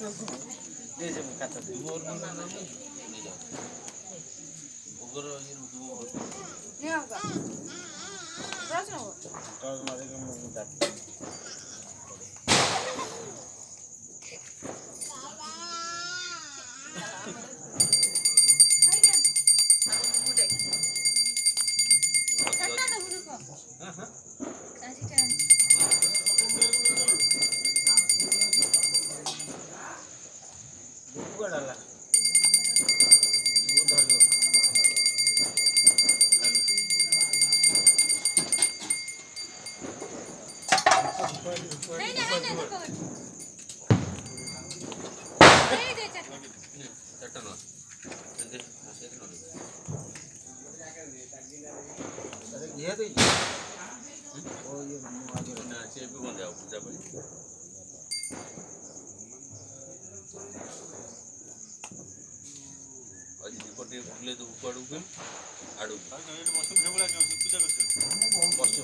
दे जे काटा मोर मन नहीं जा ओगर ये रुको ये होगा राज ना हो टॉस मारे के मुंह काट ये तो ओ ये आगे ना से भी बन जाओ पूजा भाई आज रिपोर्ट ले तो ऊपर ऊपर आड़ू ये मौसम से बोला जो पूजा करते हो बस जो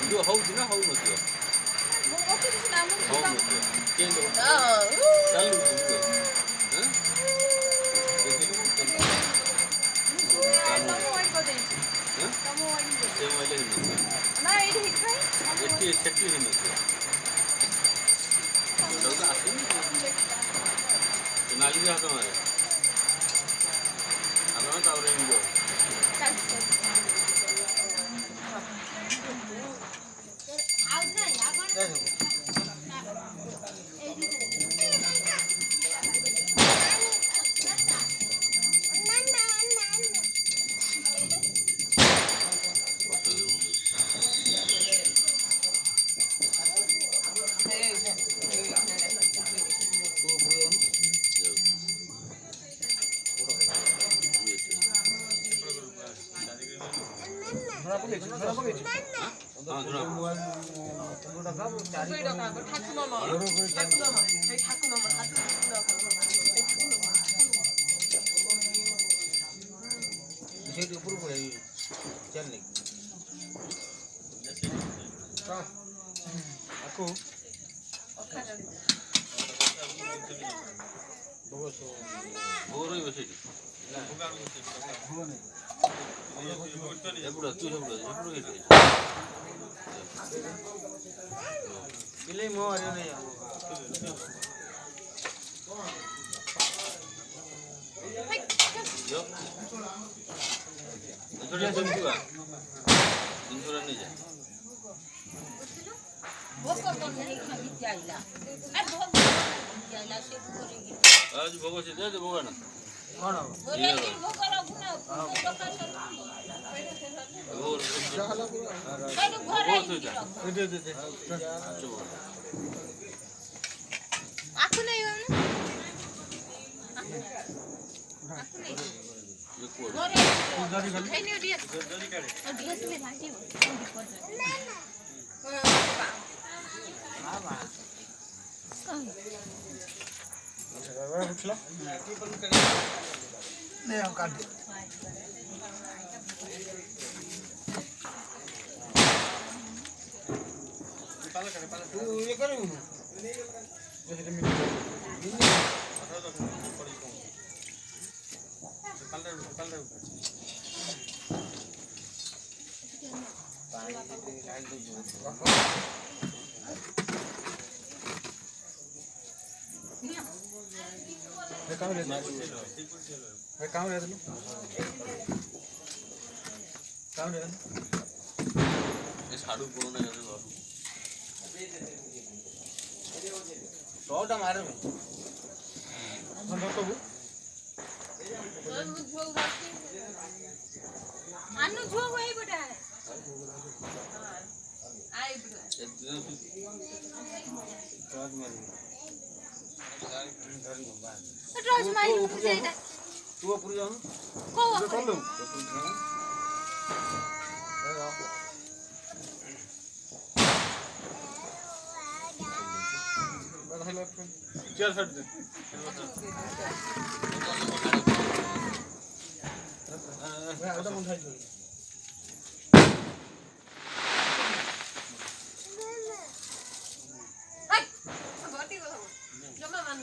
이거 하우지나 하우노지요? 뭐 어떻게 나무 하우노지요. 깨도. 잘로 주고. 응? 너무 와인 거 되지. 응? 너무 와인 거. 제가 원래 했는데. 나 이리 해줘. 이렇게 세트 했는데. 저도 아시는 나중에 하자 말이야. 아마 다음에 이거. Pilih mau hari ini ya. Yo. 인수란 좀 주가. 인수란 내자. आज भोग से दे भोग ना कौन हो? ये आखु नहीं हो ना आखु नहीं जरी खाली नहीं नहीं दिया जल्दी काढे दिवस में भाजी हो हां बा उठला नहीं हम काट पाला तू ये करू जैसे मिनट काम रहता साड़ू पुराना है रोटा मारे में हम तो అన్ను జోగు అయిపోటా అయిపోటా రోజు మై చేయిదా तू ऊपर जाओ కో कर लो चल हट दे मैं आधा मुंडा ही হাই গটি গো জমা মান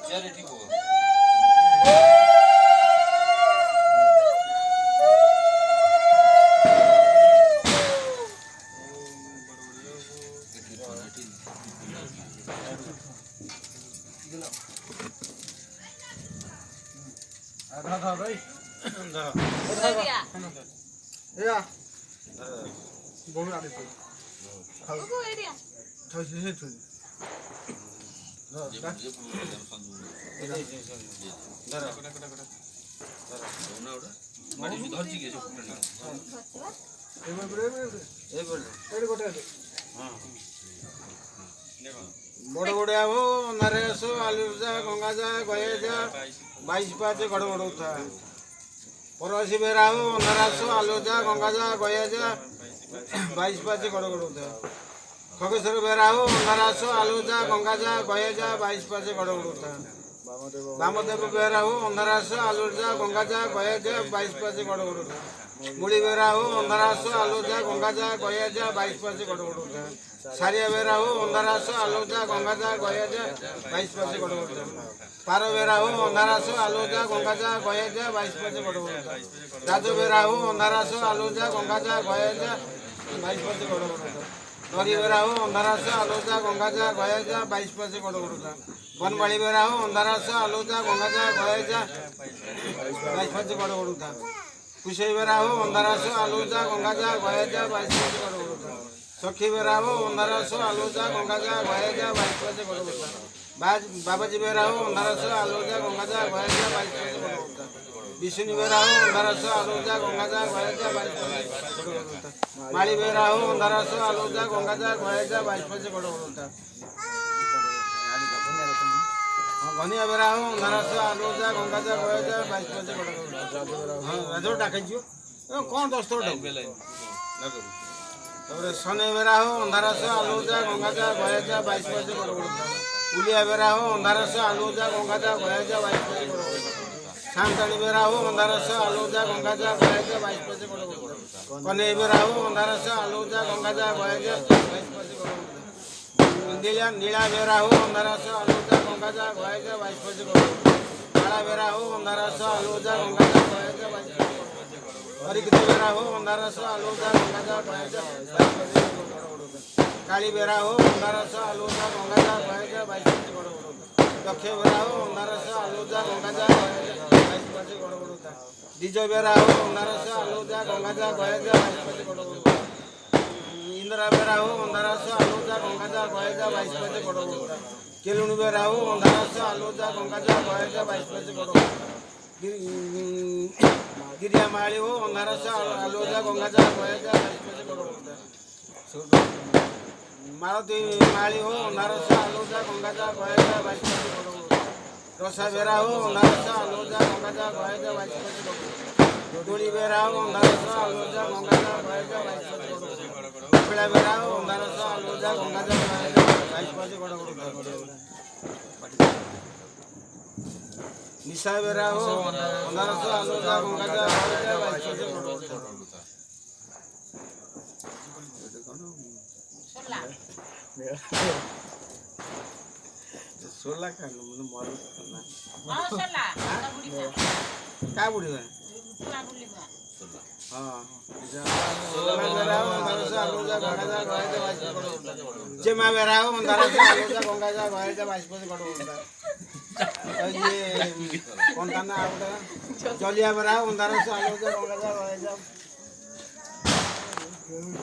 चल ठीक हो आधा था भाई এরিয়া ए आ बोल आ दे ওগো এরিয়া thôi thôi thôi ये धरची के बड़े बड़े आवो नरेशो आलूजा गंगा जा गए जा 22 पाचे गड़ गड़ उठा परवासी बेराओ नरेशो आलूजा गंगा जा गए जा 22 पाचे गड़ गड़ उठा खगेश्वर बेराओ नरेशो आलूजा गंगा जा गए जा 22 पाचे गड़ गड़ उठा वामदेव बेराओ नरेशो आलूजा गंगा जा गए जा 22 पाचे गड़ गड़ उठा मुड़ी बेराओ नरेशो आलूजा गंगा जा गए जा 22 पाचे गड़ गड़ उठा सारिया बेरा हो अंधारासो आलोजा गंगाजा गयाजा 22 पासे गड़ गड़ पारो बेरा हो अंधारासो आलोजा गंगाजा गयाजा 22 पासे गड़ गड़ राजो बेरा हो अंधारासो आलोजा गंगाजा गयाजा 22 पासे गड़ गड़ नरी बेरा हो अंधारासो आलोजा गंगाजा गयाजा 22 पासे गड़ गड़ बनबाड़ी बेरा हो अंधारासो आलोजा गंगाजा गयाजा 22 पासे गड़ गड़ कुशे बेरा हो अंधारासो आलोजा गंगाजा गयाजा 22 पासे गड़ गड़ सखी बेराहो अंधारासो आलोजा गंगाजा गयाजा 22 पासे गड़ गड़ बाबाजी बेराहो अंधारासो आलोजा गंगाजा गयाजा 22 पासे गड़ गड़ विष्णु बेराहो अंधारासो आलोजा गंगाजा गयाजा 22 पासे गड़ गड़ माली बेराहो अंधारासो आलोजा गंगाजा गयाजा 22 पासे गड़ गड़ घनिया बेराहो अंधारासो आलोजा गंगाजा गयाजा 22 पासे गड़ गड़ हां राजो डाकजियो कोन दोस्तो डाक तबरे सने बेरा हो अंधारासो आलोजा गंगाजा गयाजा 22 पासे गड़ गड़ उलिया बेरा हो अंधारासो आलोजा गंगाजा गयाजा 22 पासे गड़ गड़ शांतानी बेरा हो अंधारासो आलोजा गंगाजा गयाजा 22 पासे गड़ गड़ कने बेरा हो अंधारासो आलोजा गंगाजा गयाजा 22 पासे गड़ गड़ नीला बेरा हो अंधारासो आलोजा गंगाजा गयाजा 22 पासे गड़ गड़ काला बेरा हो अंधारासो आलोजा गंगाजा गयाजा 22 पासे हरिकते बेरा हो अंधारासो आलोजा गंगाजा गयाजा 22 पासे गड़ गड़ काली बेरा हो अंधारासो आलोजा गंगाजा गयाजा 22 पासे गड़ गड़ दक्षे बेरा हो अंधारासो आलोजा गंगाजा गयाजा 22 पासे गड़ गड़ डीजो बेरा हो अंधारासो आलोजा गंगाजा गयाजा 22 पासे गड़ गड़ इंदिरा बेरा हो अंधारासो आलोजा गंगाजा गयाजा 22 पासे गड़ गड़ केलुनी बेरा हो अंधारासो आलोजा गंगाजा गयाजा 22 पासे गड़ गड़ गिरिया माली हो अंधारासो आलोजा गंगाजा गयाजा 22 पासे गड़ गड़ मालती माली हो अंधारासो आलोजा गंगाजा गयाजा 22 पासे गड़ गड़ रसा बेरा हो अंधारासो आलोजा गंगाजा गयाजा 22 पासे गड़ गड़ डोली बेरा हो अंधारासो आलोजा गंगाजा गयाजा 22 पासे गड़ गड़ कपड़ा बेरा हो अंधारासो आलोजा गंगाजा गयाजा 22 पासे गड़ गड़ निशा बेरा हो अंधारासो आलोजा गंगाजा गयाजा 22 पासे गड़ गड़ सोला का मर हां सला बुढ़ी का बुढ़ी है का बुढ़ी बा हां सोला बेरा हो अंधारासो आलोजा गंगाजा गयाजा 22 पासे गड़ गड़ जेमा बेरा हो अंधारासो आलोजा गंगाजा गयाजा 22 पासे गड़ गड़ ये कौन था ना आपका जलिया बेरा हो अंधारासो आलोजा गंगाजा गयाजा